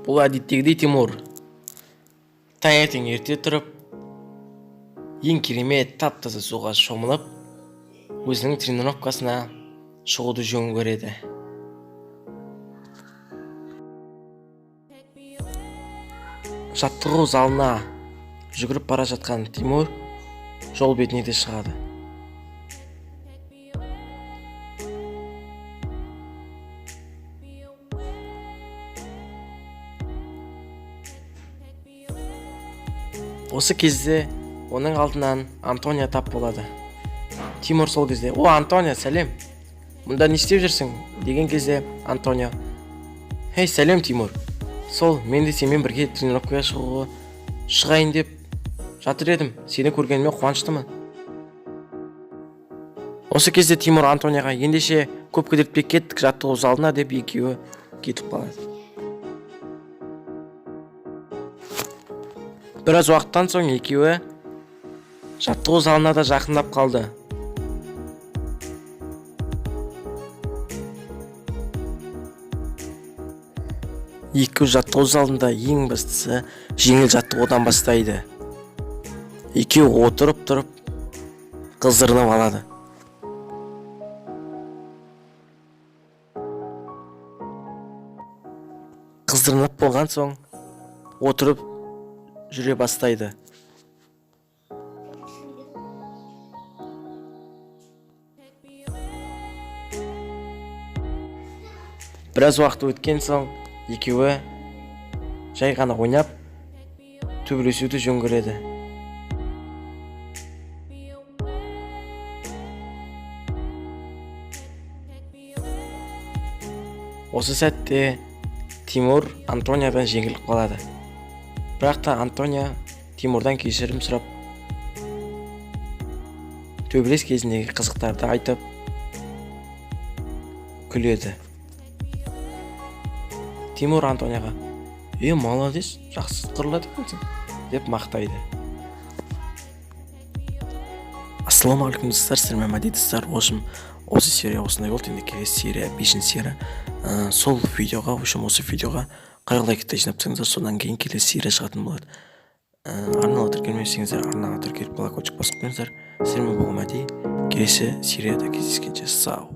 Бұл әдеттегідей Тимур. Таңертең ерте тұрып, ең керемет тап-таза суға шомылып, өзінің тренировкасына шығуды жөн көреді. Жаттығу залына жүгіріп бара жатқан Тимур жол бетіне де шығады. Осы кезде оның алдынан Антония тап болады. Тимур сол кезде: "О, Антония, сәлем. Мұнда не істеп жүрсің?" деген кезде Антония: "Хей, сәлем, Тимур. Сол, мен де сенімен бірге тренировкаға шығайын деп жатыр едім. Сені көргеніме қуаныштымын." Осы кезде Тимур Антонияға: "Ендеше көп кідіртпей кеттік жаттығу залына" деп екеуі кетіп қалады. Біраз уақыттан соң екеуі жаттығу залына да жақындап қалды. Екеуі жаттығу залында ең бастысы жеңіл жаттығудан бастайды. Екеуі отырып тұрып қыздырынып алады. Қыздырынып болған соң отырып жүре бастайды. Біраз уақыт өткен соң екеуі жай ғана ойнап төбелесуді жөн көреді. Осы сәтте Тимур Антониядан жеңіліп қалады. Бірақ та Антония Тимурдан кешірім сұрап, төбелес кезіндегі қызықтарды айтып күледі. Тимур Антонияға: молодец, жақсы қырлады екенсің" деп мақтайды. Ассалаумағалейкум достар, сіздермен мәди достар. Осы серия осындай болды. Енді келесі серия 5-ші серия. Сол видеоға, осы видеоға қай лайкті жинап тастаңыздар, содан кейін келесі серия шығатын болады. Арнаға тіркелмесеңіздер, арнаға тіркеліп колокольчик басып қойыңыздар. Сіздермен болған мәди. Келесі серияда кездескенше сау.